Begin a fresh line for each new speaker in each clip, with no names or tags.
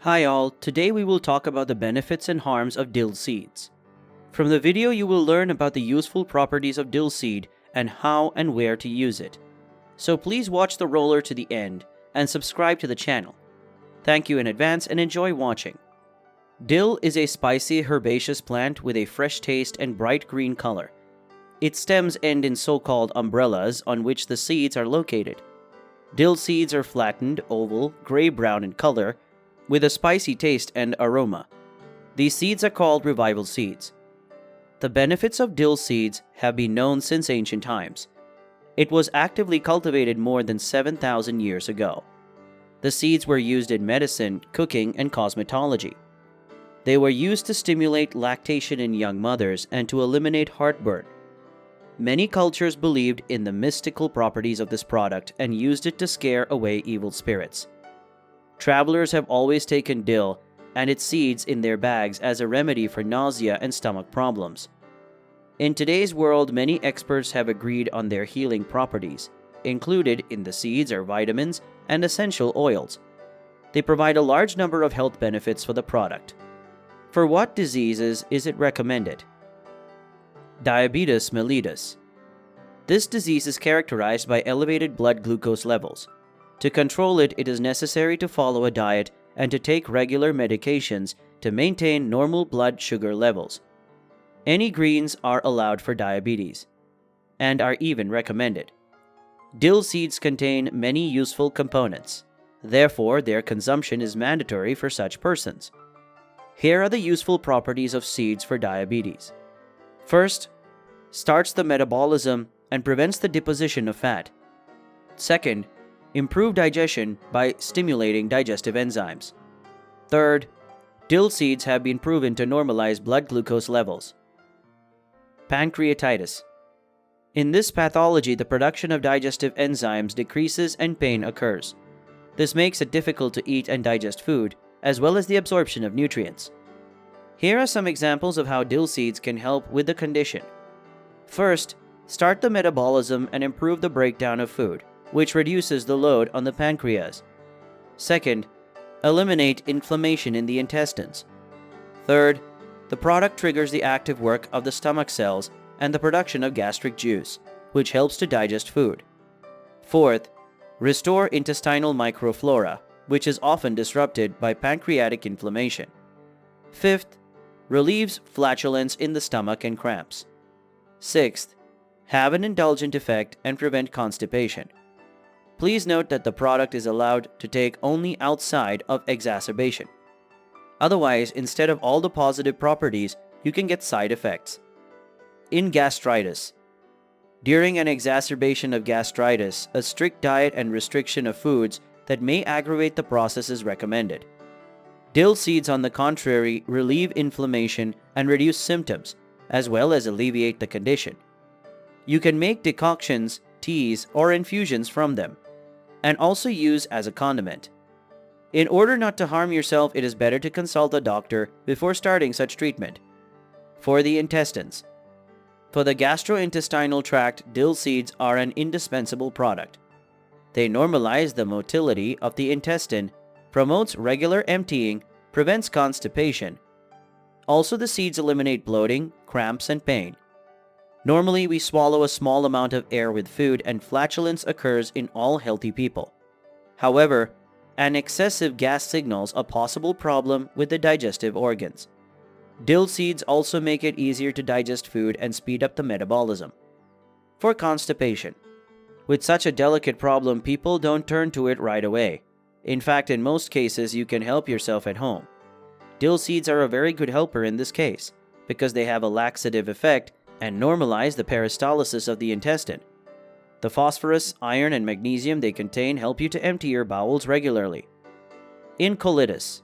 Hi all, today we will talk about the benefits and harms of dill seeds. From the video you will learn about the useful properties of dill seed and how and where to use it. So please watch the roller to the end and subscribe to the channel. Thank you in advance and enjoy watching. Dill is a spicy herbaceous plant with a fresh taste and bright green color. Its stems end in so-called umbrellas on which the seeds are located. Dill seeds are flattened, oval, gray-brown in color, with a spicy taste and aroma. These seeds are called revival seeds. The benefits of dill seeds have been known since ancient times. It was actively cultivated more than 7,000 years ago. The seeds were used in medicine, cooking, and cosmetology. They were used to stimulate lactation in young mothers and to eliminate heartburn. Many cultures believed in the mystical properties of this product and used it to scare away evil spirits. Travelers have always taken dill and its seeds in their bags as a remedy for nausea and stomach problems. In today's world, many experts have agreed on their healing properties. Included in the seeds are vitamins and essential oils. They provide a large number of health benefits for the product. For what diseases is it recommended? Diabetes mellitus. This disease is characterized by elevated blood glucose levels. To control it, it is necessary to follow a diet and to take regular medications to maintain normal blood sugar levels. Any greens are allowed for diabetes and are even recommended. Dill seeds contain many useful components. Therefore, their consumption is mandatory for such persons. Here are the useful properties of seeds for diabetes. First, starts the metabolism and prevents the deposition of fat. Second, improve digestion by stimulating digestive enzymes. Third, dill seeds have been proven to normalize blood glucose levels. Pancreatitis. In this pathology, the production of digestive enzymes decreases and pain occurs. This makes it difficult to eat and digest food, as well as the absorption of nutrients. Here are some examples of how dill seeds can help with the condition. First, start the metabolism and improve the breakdown of food, which reduces the load on the pancreas. Second, eliminate inflammation in the intestines. Third, the product triggers the active work of the stomach cells and the production of gastric juice, which helps to digest food. Fourth, restore intestinal microflora, which is often disrupted by pancreatic inflammation. Fifth, relieves flatulence in the stomach and cramps. Sixth, have an indulgent effect and prevent constipation. Please note that the product is allowed to take only outside of exacerbation. Otherwise, instead of all the positive properties, you can get side effects. In gastritis. During an exacerbation of gastritis, a strict diet and restriction of foods that may aggravate the process is recommended. Dill seeds, on the contrary, relieve inflammation and reduce symptoms, as well as alleviate the condition. You can make decoctions, teas, or infusions from them, and also use as a condiment. In order not to harm yourself, it is better to consult a doctor before starting such treatment. For the intestines. For the gastrointestinal tract, dill seeds are an indispensable product. They normalize the motility of the intestine, promotes regular emptying, prevents constipation. Also, the seeds eliminate bloating, cramps, and pain. Normally, we swallow a small amount of air with food and flatulence occurs in all healthy people. However, an excessive gas signals a possible problem with the digestive organs. Dill seeds also make it easier to digest food and speed up the metabolism. For constipation. With such a delicate problem, people don't turn to it right away. In fact, in most cases, you can help yourself at home. Dill seeds are a very good helper in this case, because they have a laxative effect and normalize the peristalsis of the intestine. The phosphorus, iron, and magnesium they contain help you to empty your bowels regularly. In colitis.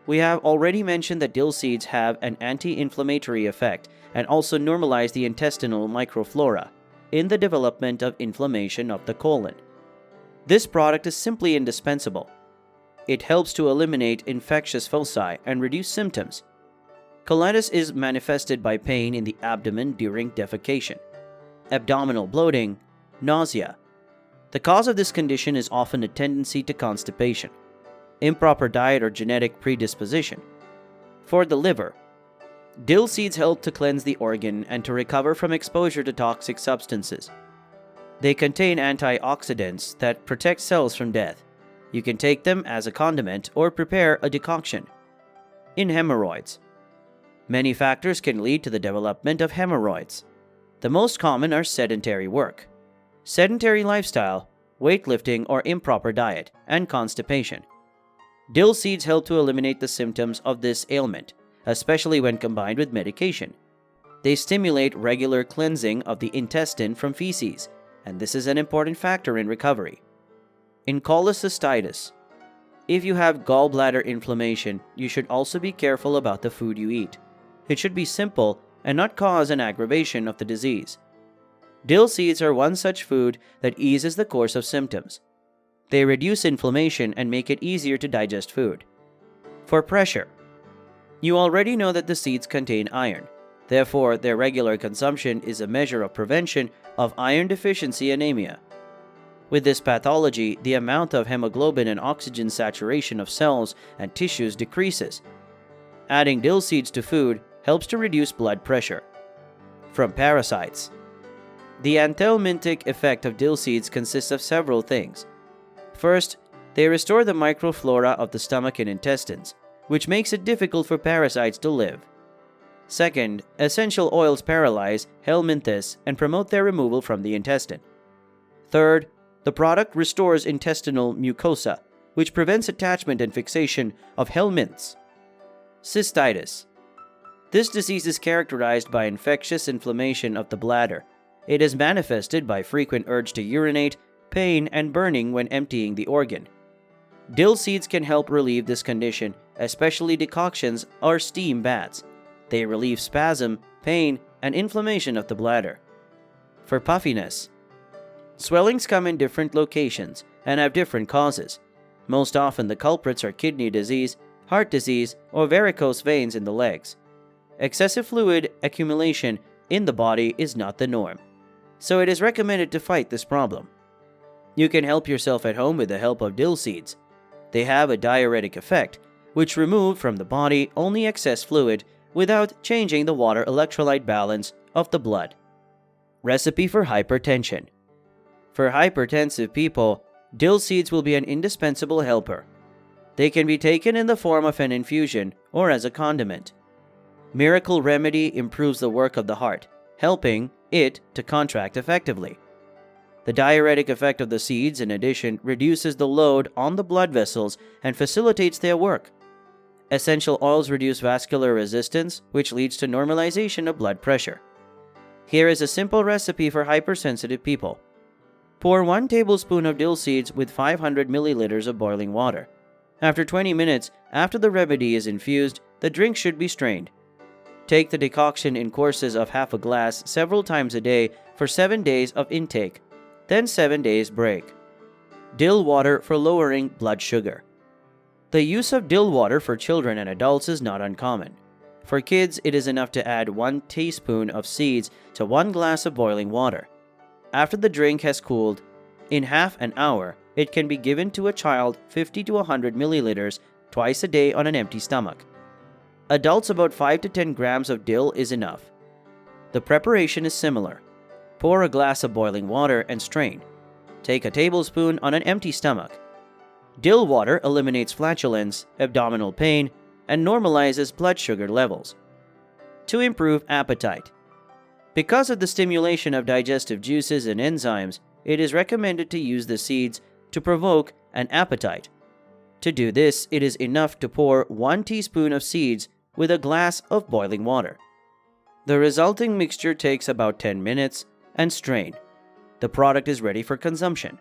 We have already mentioned that dill seeds have an anti-inflammatory effect and also normalize the intestinal microflora in the development of inflammation of the colon. This product is simply indispensable. It helps to eliminate infectious foci and reduce symptoms. Colitis is manifested by pain in the abdomen during defecation, abdominal bloating, nausea. The cause of this condition is often a tendency to constipation. improper diet or genetic predisposition. For the liver, dill seeds help to cleanse the organ and to recover from exposure to toxic substances. They contain antioxidants that protect cells from death. You can take them as a condiment or prepare a decoction. In hemorrhoids, many factors can lead to the development of hemorrhoids. The most common are sedentary work, sedentary lifestyle, weightlifting or improper diet, and constipation. Dill seeds help to eliminate the symptoms of this ailment, especially when combined with medication. They stimulate regular cleansing of the intestine from feces, and this is an important factor in recovery. In cholecystitis, if you have gallbladder inflammation, you should also be careful about the food you eat. It should be simple and not cause an aggravation of the disease. Dill seeds are one such food that eases the course of symptoms. They reduce inflammation and make it easier to digest food. For pressure, you already know that the seeds contain iron. Therefore, their regular consumption is a measure of prevention of iron deficiency anemia. With this pathology, the amount of hemoglobin and oxygen saturation of cells and tissues decreases. Adding dill seeds to food helps to reduce blood pressure. From parasites, the anthelmintic effect of dill seeds consists of several things. First, they restore the microflora of the stomach and intestines, which makes it difficult for parasites to live. Second, essential oils paralyze helminthes and promote their removal from the intestine. Third, the product restores intestinal mucosa, which prevents attachment and fixation of helminths. Cystitis. This disease is characterized by infectious inflammation of the bladder. It is manifested by frequent urge to urinate, pain, and burning when emptying the organ. Dill seeds can help relieve this condition, especially decoctions or steam baths. They relieve spasm, pain, and inflammation of the bladder. For puffiness, swellings come in different locations and have different causes. Most often the culprits are kidney disease, heart disease, or varicose veins in the legs. Excessive fluid accumulation in the body is not the norm, so it is recommended to fight this problem. You can help yourself at home with the help of dill seeds. They have a diuretic effect, which remove from the body only excess fluid without changing the water electrolyte balance of the blood. Recipe for hypertension. For hypertensive people, dill seeds will be an indispensable helper. They can be taken in the form of an infusion or as a condiment. Miracle Remedy improves the work of the heart, helping it to contract effectively. The diuretic effect of the seeds, in addition, reduces the load on the blood vessels and facilitates their work. Essential oils reduce vascular resistance, which leads to normalization of blood pressure. Here is a simple recipe for hypersensitive people. Pour 1 tablespoon of dill seeds with 500 milliliters of boiling water. After 20 minutes after the remedy is infused, the drink should be strained. Take the decoction in courses of half a glass several times a day for 7 days of intake, then 7 days break. Dill water for lowering blood sugar. The use of dill water for children and adults is not uncommon. For kids, it is enough to add 1 teaspoon of seeds to 1 glass of boiling water. After the drink has cooled, in half an hour, it can be given to a child 50 to 100 milliliters twice a day on an empty stomach. Adults, about 5 to 10 grams of dill is enough. The preparation is similar. Pour a glass of boiling water and strain. Take a tablespoon on an empty stomach. Dill water eliminates flatulence, abdominal pain, and normalizes blood sugar levels. To improve appetite. Because of the stimulation of digestive juices and enzymes, it is recommended to use the seeds to provoke an appetite. To do this, it is enough to pour 1 teaspoon of seeds with a glass of boiling water. The resulting mixture takes about 10 minutes and strain. The product is ready for consumption.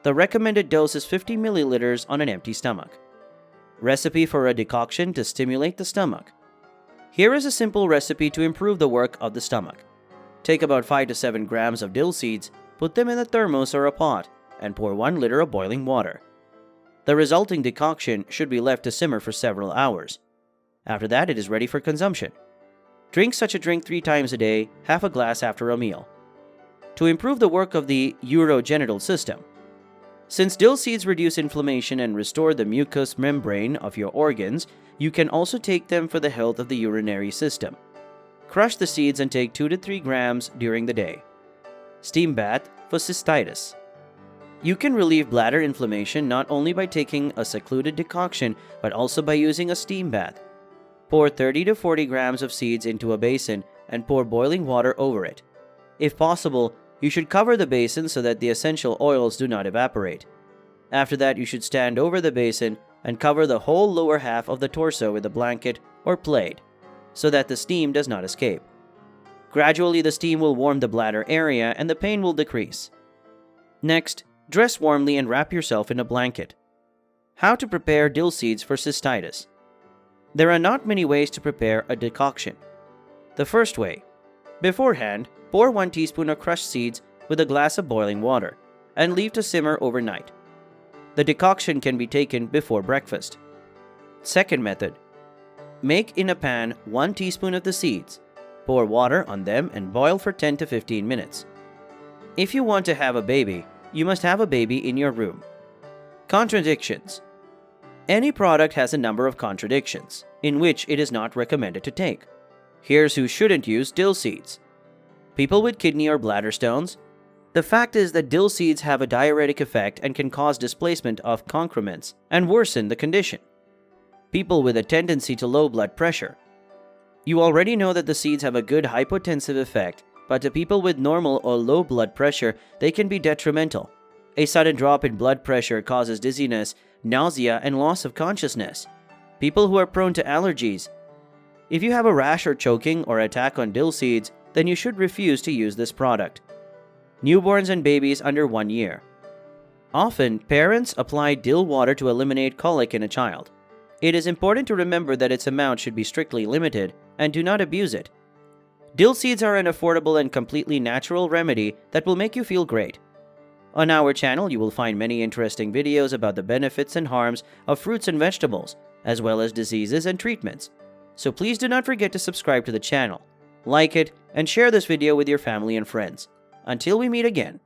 The recommended dose is 50 milliliters on an empty stomach. Recipe for a decoction to stimulate the stomach. Here is a simple recipe to improve the work of the stomach. Take about 5 to 7 grams of dill seeds, put them in a thermos or a pot, and pour 1 liter of boiling water. The resulting decoction should be left to simmer for several hours. After that, it is ready for consumption. Drink such a drink 3 times a day, half a glass after a meal. To improve the work of the urogenital system. Since dill seeds reduce inflammation and restore the mucous membrane of your organs, you can also take them for the health of the urinary system. Crush the seeds and take 2 to 3 grams during the day. Steam bath for cystitis. You can relieve bladder inflammation not only by taking a secluded decoction but also by using a steam bath. Pour 30 to 40 grams of seeds into a basin and pour boiling water over it. If possible, you should cover the basin so that the essential oils do not evaporate. After that, you should stand over the basin and cover the whole lower half of the torso with a blanket or plaid so that the steam does not escape. Gradually, the steam will warm the bladder area and the pain will decrease. Next, dress warmly and wrap yourself in a blanket. How to prepare dill seeds for cystitis? There are not many ways to prepare a decoction. The first way: beforehand, pour 1 teaspoon of crushed seeds with a glass of boiling water and leave to simmer overnight. The decoction can be taken before breakfast. Second method: make in a pan 1 teaspoon of the seeds, pour water on them and boil for 10 to 15 minutes. If you want to have a baby, you must have a baby in your room. Contradictions. Any product has a number of contradictions, in which it is not recommended to take. Here's who shouldn't use dill seeds. People with kidney or bladder stones. The fact is that dill seeds have a diuretic effect and can cause displacement of concrements and worsen the condition. People with a tendency to low blood pressure. You already know that the seeds have a good hypotensive effect, but to people with normal or low blood pressure, they can be detrimental. A sudden drop in blood pressure causes dizziness, nausea, and loss of consciousness. People who are prone to allergies. If you have a rash or choking or attack on dill seeds, then you should refuse to use this product. Newborns and babies under 1 year. Often, parents apply dill water to eliminate colic in a child. It is important to remember that its amount should be strictly limited and do not abuse it. Dill seeds are an affordable and completely natural remedy that will make you feel great. On our channel, you will find many interesting videos about the benefits and harms of fruits and vegetables, as well as diseases and treatments. So please do not forget to subscribe to the channel, like it, and share this video with your family and friends. Until we meet again.